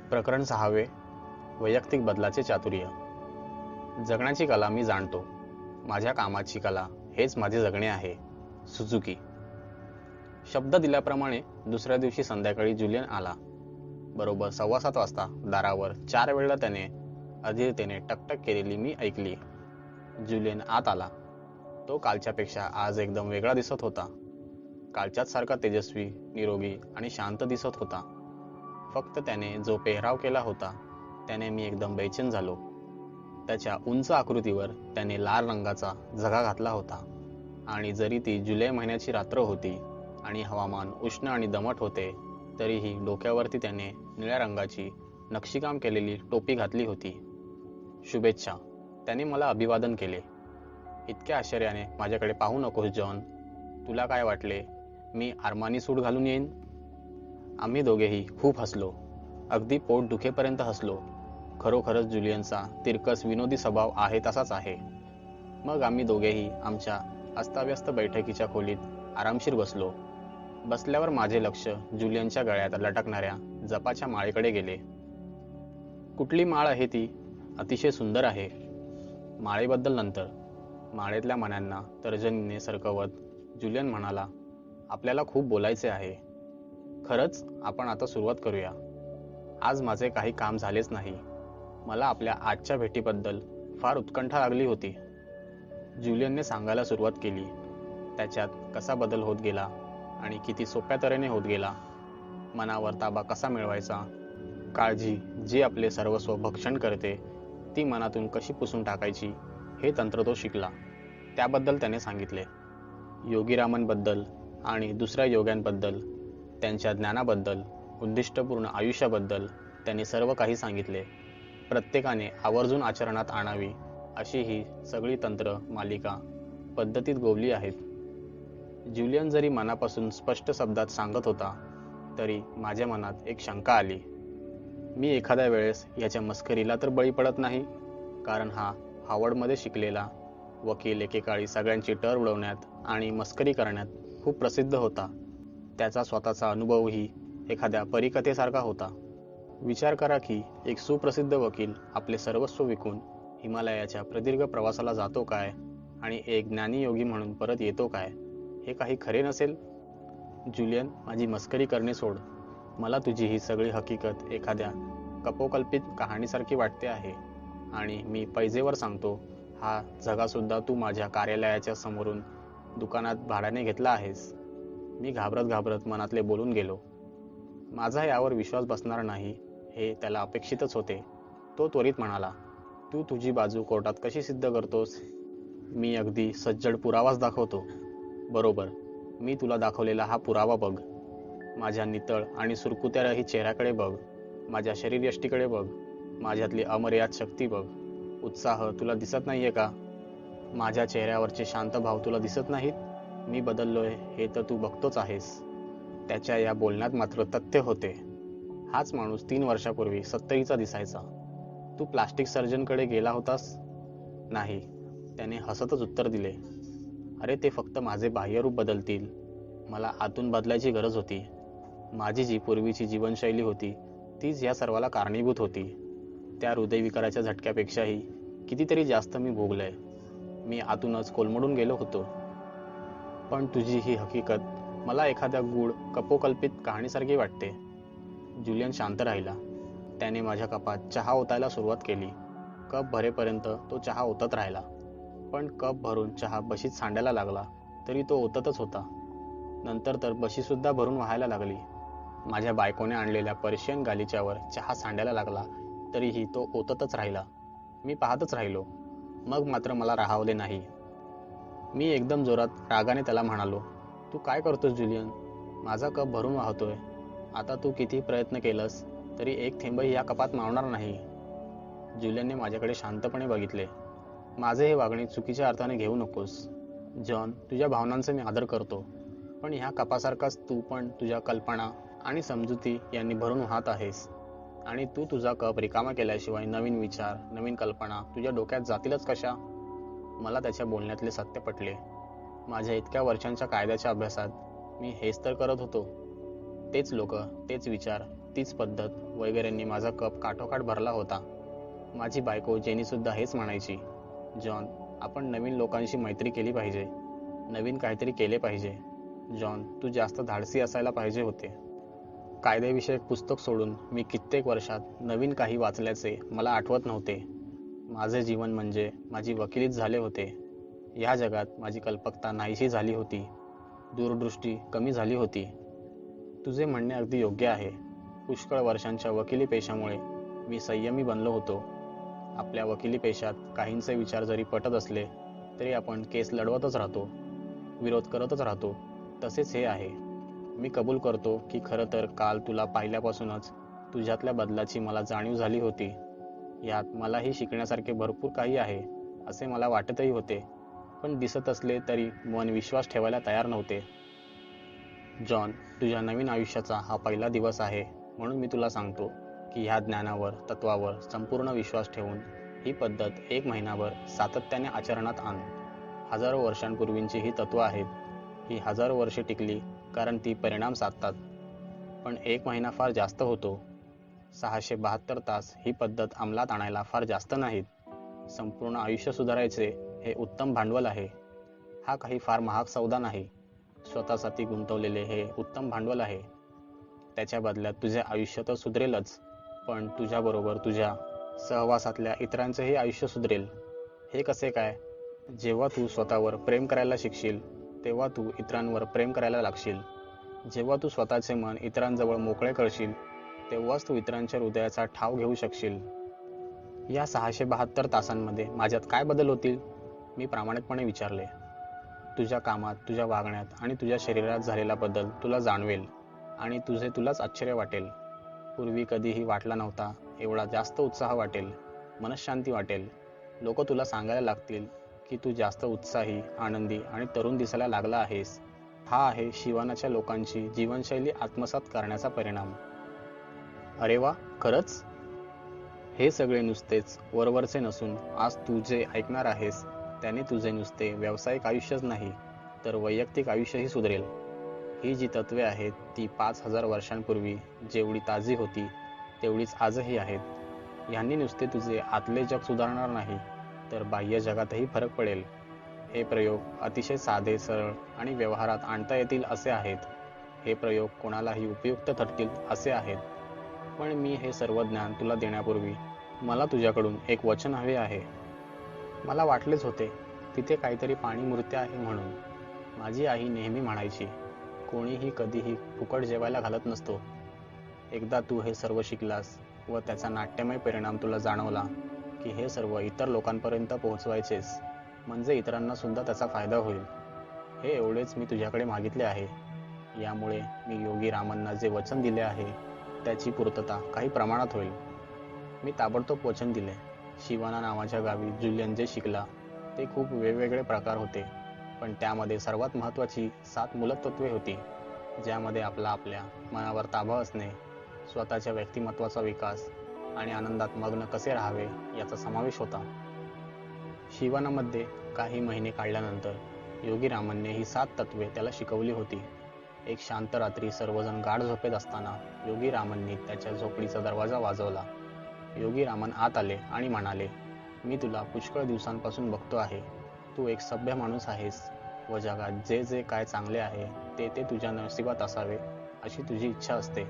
प्रकरण 6. वैयक्तिक बदलाचे चातुर्य. जगण्याची कला मी जाणतो. माझ्या कामाची कला हेच माझे जगणे आहे. सुझुकी. शब्द दिल्याप्रमाणे दुसऱ्या दिवशी संध्याकाळी जुलियन आला. बरोबर 7:15 वाजता दारावर 4 वेळा त्याने अधीरतेने टकटक केलेली मी ऐकली. जुलियन आत आला. तो कालच्यापेक्षा आज एकदम वेगळा दिसत होता. कालच्याच सारखा तेजस्वी, निरोगी आणि शांत दिसत होता. फक्त त्याने जो पेहराव केला होता त्याने मी एकदम बेचैन झालो. त्याच्या उंच आकृतीवर त्याने लाल रंगाचा झगा घातला होता आणि जरी ती जुलै महिन्याची रात्र होती आणि हवामान उष्ण आणि दमट होते तरीही डोक्यावरती त्याने निळ्या रंगाची नक्षीकाम केलेली टोपी घातली होती. शुभेच्छा, त्याने मला अभिवादन केले. इतक्या आश्चर्याने माझ्याकडे पाहू नकोस जॉन. तुला काय वाटले मी आरमानी सूट घालून येईन? आम्ही दोघेही खूप हसलो. अगदी पोट दुखेपर्यंत हसलो. खरोखरच जुलियनचा तिरकस विनोदी स्वभाव आहे तसाच आहे. मग आम्ही दोघेही आमच्या अस्ताव्यस्त बैठकीच्या खोलीत आरामशीर बसलो. बसल्यावर माझे लक्ष जुलियनच्या गळ्यात लटकणाऱ्या जपाच्या माळेकडे गेले. कुठली माळ आहे ती? अतिशय सुंदर आहे. माळेबद्दल नंतर. माळेतल्या मण्यांना तर्जनीने सरकवत जुलियन म्हणाला, आपल्याला खूप बोलायचे आहे. खरंच आपण आता सुरुवात करूया. आज माझे काही काम झालेच नाही. मला आपल्या आजच्या भेटीबद्दल फार उत्कंठा लागली होती. जुलियनने सांगायला सुरुवात केली. त्याच्यात कसा बदल होत गेला आणि किती सोप्या तऱ्हेने होत गेला. मनावर ताबा कसा मिळवायचा. काळजी जी आपले सर्वस्व भक्षण करते ती मनातून कशी पुसून टाकायची हे तंत्र तो शिकला. त्याबद्दल त्याने सांगितले. योगीरामांबद्दल आणि दुसऱ्या योग्यांबद्दल, त्यांच्या ज्ञानाबद्दल, उद्दिष्टपूर्ण आयुष्याबद्दल त्यांनी सर्व काही सांगितले. प्रत्येकाने आवर्जून आचरणात आणावी अशी ही सगळी तंत्र मालिका पद्धतीत गोवली आहेत. जुलियन जरी मनापासून स्पष्ट शब्दात सांगत होता तरी माझ्या मनात एक शंका आली. मी एखाद्या वेळेस याच्या मस्करीला तर बळी पडत नाही? कारण हा हार्वर्डमध्ये शिकलेला वकील एकेकाळी सगळ्यांची टर उडवण्यात आणि मस्करी करण्यात खूप प्रसिद्ध होता. त्याचा स्वतःचा अनुभवही एखाद्या परिकथेसारखा होता. विचार करा की एक सुप्रसिद्ध वकील आपले सर्वस्व विकून हिमालयाच्या प्रदीर्घ प्रवासाला जातो काय आणि एक ज्ञानी योगी म्हणून परत येतो काय? हे काही खरे नसेल? जुलियन, माझी मस्करी करणे सोड. मला तुझी ही सगळी हकीकत एखाद्या कपोकल्पित कहाणीसारखी वाटते आहे आणि मी पैजेवर सांगतो, हा झगासुद्धा तू माझ्या कार्यालयाच्या समोरून दुकानात भाड्याने घेतला आहेस. मी घाबरत घाबरत मनातले बोलून गेलो. माझा यावर विश्वास बसणार नाही हे त्याला अपेक्षितच होते. तो त्वरित म्हणाला, तू तुझी बाजू कोर्टात कशी सिद्ध करतोस? मी अगदी सज्जड पुरावाच दाखवतो. बरोबर, मी तुला दाखवलेला हा पुरावा बघ. माझ्या नितळ आणि सुरकुत्या चेहऱ्याकडे बघ. माझ्या शरीरयष्टीकडे बघ. माझ्यातली अमर्याद शक्ती बघ. उत्साह तुला दिसत नाहीये का? माझ्या चेहऱ्यावरचे शांत भाव तुला दिसत नाहीत? मी बदललोय हे तर तू बघतोच आहेस. त्याच्या या बोलण्यात मात्र तथ्य होते. हाच माणूस 3 वर्षापूर्वी 70चा दिसायचा. तू प्लास्टिक सर्जनकडे गेला होतास? नाही, त्याने हसतच उत्तर दिले. अरे, ते फक्त माझे बाह्यरूप बदलतील. मला आतून बदलायची गरज होती. माझी जी पूर्वीची जीवनशैली होती तीच या सर्वाला कारणीभूत होती. त्या हृदयविकाराच्या झटक्यापेक्षाही कितीतरी जास्त मी भोगलंय. मी आतूनच कोलमडून गेलो होतो. पण तुझी ही हकीकत मला एखाद्या गूढ कपोकल्पित कहाणीसारखी वाटते. जुलियन शांत राहिला. त्याने माझ्या कपात चहा ओतायला सुरुवात केली. कप भरेपर्यंत तो चहा ओतत राहिला. पण कप भरून चहा बशीत सांडायला लागला तरी तो ओततच होता. नंतर तर बशीसुद्धा भरून व्हायला लागली. माझ्या बायकोने आणलेल्या पर्शियन गालिच्यावर चहा सांडायला लागला तरीही तो ओततच राहिला. मी पाहतच राहिलो. मग मात्र मला राहावले नाही. मी एकदम जोरात रागाने त्याला म्हणालो, तू काय करतोस जुलियन? माझा कप भरून वाहतोय. आता तू किती प्रयत्न केलंस तरी एक थेंबही या कपात मावणार नाही. जुलियनने माझ्याकडे शांतपणे बघितले. माझे हे वागणे चुकीच्या अर्थाने घेऊ नकोस. जॉन, तुझ्या भावनांचा मी आदर करतो. पण ह्या कपासारखाच तू पण तुझ्या कल्पना आणि समजुती यांनी भरून वाहत आहेस. आणि तू तुझा कप रिकामा केल्याशिवाय नवीन विचार, नवीन कल्पना तुझ्या डोक्यात जातीलच कशा? मला त्याच्या बोलण्यातले सत्य पटले. माझ्या इतक्या वर्षांच्या कायद्याच्या अभ्यासात मी हेच तर करत होतो. तेच लोक, तेच विचार, तीच पद्धत वगैरेंनी माझा कप काठोकाठ भरला होता. माझी बायको जेनीसुद्धा हेच म्हणायची, जॉन, आपण नवीन लोकांशी मैत्री केली पाहिजे, नवीन काहीतरी केले पाहिजे. जॉन, तू जास्त धाडसी असायला पाहिजे होते. कायदेविषयक पुस्तक सोडून मी कित्येक वर्षात नवीन काही वाचल्याचे मला आठवत नव्हते. माझे जीवन म्हणजे माझी वकिलीच झाले होते. ह्या जगात माझी कल्पकता नाहीशी झाली होती, दूरदृष्टी कमी झाली होती. तुझे म्हणणे अगदी योग्य आहे. पुष्कळ वर्षांच्या वकिली पेशामुळे मी संयमी बनलो होतो. आपल्या वकिली पेशात काहींचे विचार जरी पटत असले तरी आपण केस लढवतच राहतो, विरोध करतच राहतो. तसेच हे आहे. मी कबूल करतो की खरं तर काल तुला पाहिल्यापासूनच तुझ्यातल्या बदलाची मला जाणीव झाली होती. यात मलाही शिकण्यासारखे भरपूर काही आहे असे मला वाटतही होते, पण दिसत असले तरी मन विश्वास ठेवायला तयार नव्हते. जॉन, तुझ्या नवीन आयुष्याचा हा पहिला दिवस आहे, म्हणून मी तुला सांगतो की ह्या ज्ञानावर, तत्वावर संपूर्ण विश्वास ठेवून ही पद्धत 1 महिनाभर सातत्याने आचरणात आण. हजारो वर्षांपूर्वींची ही तत्त्व आहेत. ही हजारो वर्षे टिकली कारण ती परिणाम साधतात. पण 1 महिना फार जास्त होतो. 672 तास ही पद्धत अंमलात आणायला फार जास्त नाहीत. संपूर्ण आयुष्य सुधारायचे हे उत्तम भांडवल आहे. हा काही फार महाग सौदा नाही. स्वतःसाठी गुंतवलेले हे उत्तम भांडवल आहे. त्याच्या बदल्यात तुझे आयुष्य तर सुधरेलच, पण तुझ्याबरोबर तुझ्या सहवासातल्या इतरांचेही आयुष्य सुधरेल. हे कसे काय? जेव्हा तू स्वतःवर प्रेम करायला शिकशील तेव्हा तू इतरांवर प्रेम करायला लागशील. जेव्हा तू स्वतःचे मन इतरांजवळ मोकळे करशील तेव्हाच तू इतरांच्या हृदयाचा ठाव घेऊ शकशील. या 672 तासांमध्ये माझ्यात काय बदल होतील? मी प्रामाणिकपणे विचारले. तुझ्या कामात, तुझ्या वागण्यात आणि तुझ्या शरीरात झालेला बदल तुला जाणवेल आणि तुलाच आश्चर्य वाटेल. पूर्वी कधीही वाटला नव्हता एवढा जास्त उत्साह वाटेल, मनःशांती वाटेल. लोक तुला सांगायला लागतील की तू जास्त उत्साही, आनंदी आणि तरुण दिसायला लागला आहेस. हा आहे शिवानाच्या लोकांची जीवनशैली आत्मसात करण्याचा परिणाम. अरे वा, खरंच? हे सगळे नुसतेच वरवरचे नसून आज तू जे ऐकणार आहेस त्याने तुझे नुसते व्यावसायिक आयुष्यच नाही तर वैयक्तिक आयुष्यही सुधरेल. ही जी तत्त्वे आहेत ती 5000 वर्षांपूर्वी जेवढी ताजी होती तेवढीच आजही आहेत. ह्यांनी नुसते तुझे आतले जग सुधारणार नाही तर बाह्य जगातही फरक पडेल. हे प्रयोग अतिशय साधे, सरळ आणि व्यवहारात आणता येतील असे आहेत. हे प्रयोग कोणालाही उपयुक्त ठरतील असे आहेत. पण मी हे सर्व ज्ञान तुला देण्यापूर्वी मला तुझ्याकडून एक वचन हवे आहे. मला वाटलेच होते तिथे काहीतरी पाणी मूर्त्या आहे म्हणून. माझी आई नेहमी म्हणायची, कोणीही कधीही फुकट जेवायला घालत नसतो. एकदा तू हे सर्व शिकलास व त्याचा नाट्यमय परिणाम तुला जाणवला की हे सर्व इतर लोकांपर्यंत पोहोचवायचेस, म्हणजे इतरांना सुद्धा त्याचा फायदा होईल. हे एवढेच मी तुझ्याकडे मागितले आहे. यामुळे मी योगी रामांना जे वचन दिले आहे त्याची पूर्तता काही प्रमाणात होईल. मी ताबडतोब वचन दिले. शिवाना नावाच्या गावी जुलियन जे शिकला ते खूप वेगवेगळे प्रकार होते, पण त्यामध्ये सर्वात महत्त्वाची 7 मूलतत्त्वे होती, ज्यामध्ये आपल्या मनावर ताबा असणे, स्वतःच्या व्यक्तिमत्वाचा विकास आणि आनंदात मग्न कसे राहावे याचा समावेश होता. शिवानामध्ये काही महिने काढल्यानंतर योगी रामांनी ही 7 तत्त्वे त्याला शिकवली होती. एक शांत रात्री सर्वजण गाढ झोपेत असताना योगी रामांनी त्याच्या झोपडीचा दरवाजा वाजवला. योगी रामन आत आले आणि म्हणाले, मी तुला पुष्कळ दिवसांपासून बघतो आहे. तू एक सभ्य माणूस आहेस व जगात जे जे काय चांगले आहे ते तुझ्या नशिबात असावे अशी तुझी इच्छा असते.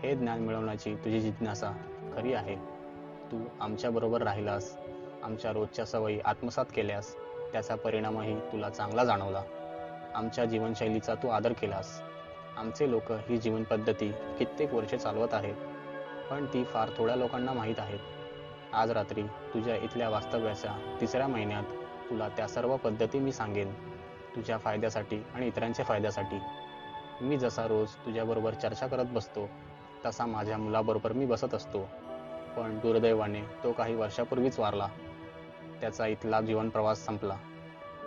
हे ज्ञान मिळवण्याची तुझी जिज्ञासा खरी आहे. तू आमच्याबरोबर राहिलास, आमच्या रोजच्या सवयी आत्मसात केल्यास त्याचा परिणामही तुला चांगला जाणवला. आमच्या जीवनशैलीचा तू आदर केलास. आमचे लोक ही जीवनपद्धती कित्येक वर्षे चालवत आहेत, पण ती फार थोड्या लोकांना माहीत आहेत. आज रात्री तुझ्या इथल्या वास्तव्याच्या 3ऱ्या महिन्यात तुला त्या सर्व पद्धती मी सांगेन, तुझ्या फायद्यासाठी आणि इतरांच्या फायद्यासाठी. मी जसा रोज तुझ्याबरोबर चर्चा करत बसतो तसा माझ्या मुलाबरोबर मी बसत असतो, पण दुर्दैवाने तो काही वर्षापूर्वीच वारला. त्याचा इथला जीवनप्रवास संपला.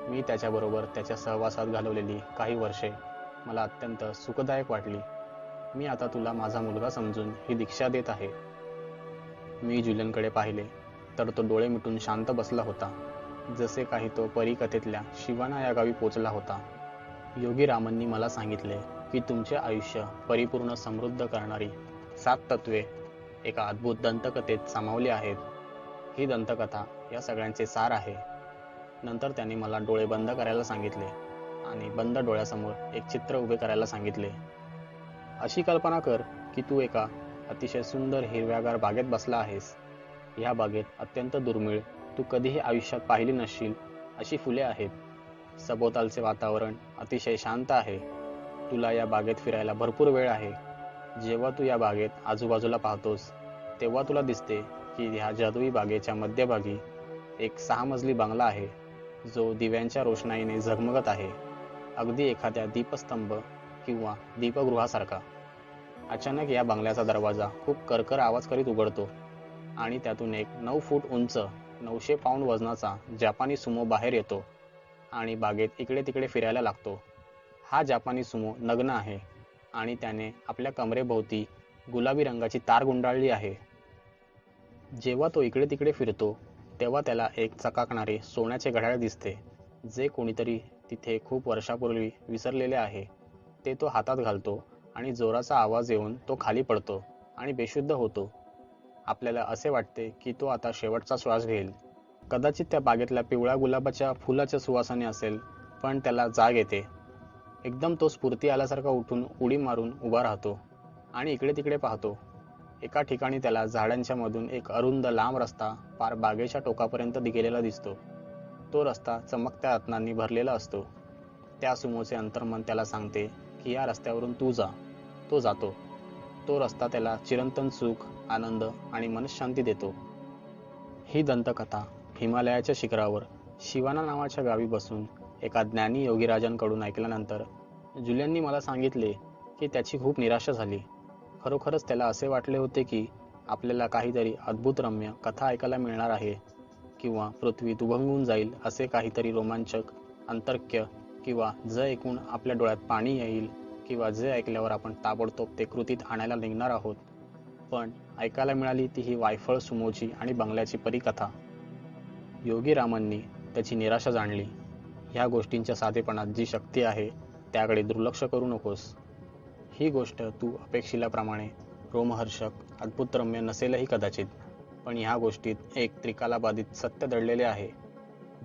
मी त्याच्याबरोबर त्याच्या सहवासात घालवलेली काही वर्षे मला अत्यंत सुखदायक वाटली. मी आता तुला माझा मुलगा समजून ही दीक्षा देत आहे. मी जुलियनकडे पाहिले तर तो डोळे मिटून शांत बसला होता, जसे काही तो परीकथेतल्या शिवाना या गावी पोचला होता. योगी रामांनी मला सांगितले की तुमचे आयुष्य परिपूर्ण समृद्ध करणारी 7 तत्वे एका अद्भुत दंतकथेत सामावली आहेत. ही दंतकथा या सगळ्यांचे सार आहे. नंतर त्याने मला डोळे बंद करायला सांगितले आणि बंद डोळ्यासमोर एक चित्र उभे करायला सांगितले. अशी कल्पना कर की तू एका अतिशय सुंदर हिरव्यागार बागेत बसला आहेस. ह्या बागेत अत्यंत दुर्मिळ, तू कधीही आयुष्यात पाहिली नसशील अशी फुले आहेत. सभोवतालचे वातावरण अतिशय शांत आहे. तुला या बागेत फिरायला भरपूर वेळ आहे. जेव्हा तू या बागेत आजूबाजूला पाहतोस तेव्हा तुला दिसते की ह्या जादुई बागेच्या मध्यभागी एक 6 मजली बंगला आहे, जो दिव्यांच्या रोषणाईने झगमगत आहे, अगदी एखाद्या दीपस्तंभ किंवा दीपगृहासारखा. अचानक या बंगल्याचा दरवाजा खूप करकर आवाज करीत उघडतो आणि त्यातून एक 9 फूट उंच 900 पाऊंड वजनाचा जापानी सुमो बाहेर येतो आणि बागेत इकडे तिकडे फिरायला लागतो. हा जापानी सुमो नग्न आहे आणि त्याने आपल्या कमरेभोवती गुलाबी रंगाची तार गुंडाळली आहे. जेव्हा तो इकडे तिकडे फिरतो तेव्हा त्याला एक चकाकणारे सोन्याचे घड्याळ दिसते, जे कोणीतरी तिथे खूप वर्षापूर्वी विसरलेले आहे. ते तो हातात घालतो आणि जोराचा आवाज येऊन तो खाली पडतो आणि बेशुद्ध होतो. आपल्याला असे वाटते की तो आता शेवटचा श्वास घेईल. कदाचित त्या बागेतल्या पिवळ्या गुलाबाच्या फुलाच्या सुवासाने असेल, पण त्याला जाग येते. एकदम तो स्फूर्ती आल्यासारखा उठून उडी मारून उभा राहतो आणि इकडे तिकडे पाहतो. एका ठिकाणी त्याला झाडांच्या मधून एक अरुंद लांब रस्ता पार बागेच्या टोकापर्यंत गेलेला दिसतो. तो रस्ता चमकत्या रत्नांनी भरलेला असतो. त्या सुमोचे अंतर्मन त्याला सांगते की या रस्त्यावरून तू जा. तो जातो. तो रस्ता त्याला चिरंतन सुख, आनंद आणि मनशांती देतो. ही दंतकथा हिमालयाच्या शिखरावर शिवाना नावाच्या गावी बसून एका ज्ञानी योगीराजांकडून ऐकल्यानंतर जुलियननी मला सांगितले की त्याची खूप निराशा झाली. खरोखरच त्याला असे वाटले होते की आपल्याला काहीतरी अद्भुतरम्य कथा ऐकायला मिळणार आहे, किंवा पृथ्वी दुभंगून जाईल असे काहीतरी रोमांचक अंतर्क्य, किंवा जे ऐकून आपल्या डोळ्यात पाणी येईल, किंवा जे ऐकल्यावर आपण ताबडतोब ते कृतीत आणायला निघणार आहोत. पण ऐकायला मिळाली ती ही वायफळ सुमोची आणि बंगल्याची परीकथा. योगी रामांनी त्याची निराशा जाणली. ह्या गोष्टींच्या साधेपणात जी शक्ती आहे त्याकडे दुर्लक्ष करू नकोस. ही गोष्ट तू अपेक्षिल्याप्रमाणे रोमहर्षक, अद्भुतरम्य नसेलही कदाचित, पण ह्या गोष्टीत एक त्रिकालाबाधित सत्य दडलेले आहे.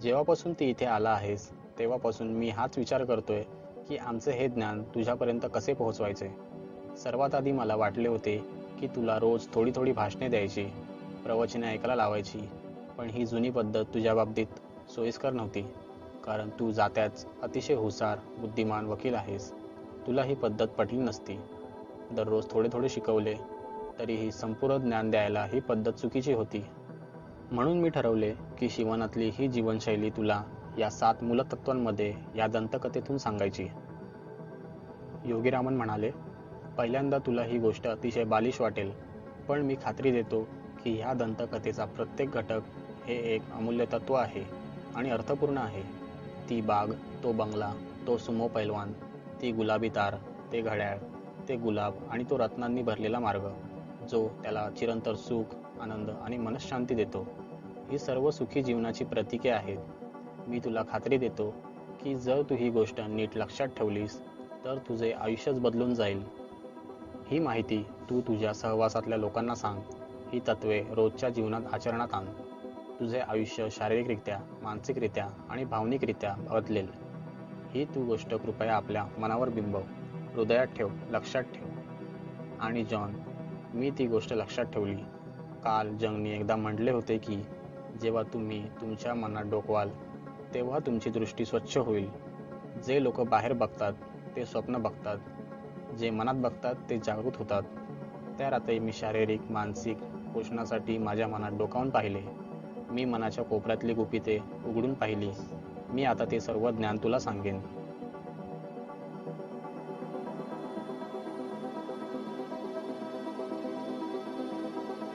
जेव्हापासून ती इथे आला आहेस तेव्हापासून मी हाच विचार करतोय की आमचे हे ज्ञान तुझ्यापर्यंत कसे पोहोचवायचे. सर्वात आधी मला वाटले होते की तुला रोज थोडी थोडी भाषणे द्यायची, प्रवचने ऐकायला लावायची, पण ही जुनी पद्धत तुझ्या बाबतीत सोयीस्कर नव्हती, कारण तू जात्याच अतिशय हुशार, बुद्धिमान वकील आहेस. तुला ही पद्धत पटली नसती. दररोज थोडे थोडे शिकवले तरीही संपूर्ण ज्ञान द्यायला ही पद्धत चुकीची होती. म्हणून मी ठरवले की शिवनातली ही जीवनशैली तुला या 7 मूलतत्वांमध्ये या दंतकथेतून सांगायची. योगीरामन म्हणाले, पहिल्यांदा तुला ही गोष्ट अतिशय बालिश वाटेल, पण मी खात्री देतो की ह्या दंतकथेचा प्रत्येक घटक हे एक अमूल्य तत्व आहे आणि अर्थपूर्ण आहे. ती बाग, तो बंगला, तो सुमो पैलवान, ती गुलाबी तार, ते घड्याळ, ते गुलाब आणि तो रत्नांनी भरलेला मार्ग, जो त्याला चिरंतन सुख, आनंद आणि मनशांती देतो. ही सर्व सुखी जीवनाची प्रतीके आहेत. मी तुला खात्री देतो की जर तू ही गोष्ट नीट लक्षात ठेवलीस तर तुझे आयुष्यच बदलून जाईल. ही माहिती तू तुझ्या सहवासातल्या लोकांना सांग. ही तत्वे रोजच्या जीवनात आचरणात आण. तुझे आयुष्य शारीरिकरित्या, मानसिकरित्या आणि भावनिकरित्या बदलेल. ही तू गोष्ट कृपया आपल्या मनावर बिंबव, हृदयात ठेव, लक्षात ठेव. आणि जॉन, मी ती गोष्ट लक्षात ठेवली. कार्ल जंगने एकदा म्हटले होते की जेव्हा तुम्ही तुमच्या मनात डोकवाल तेव्हा तुमची दृष्टी स्वच्छ होईल. जे लोक बाहेर बघतात ते स्वप्न बघतात, जे मनात बघतात ते जागृत होतात. त्या रात्री मी शारीरिक, मानसिक पोषणासाठी माझ्या मनात डोकावून पाहिले. मी मनाच्या कोपऱ्यातली गुपिते उघडून पाहिली. मी आता ते सर्व ज्ञान तुला सांगेन.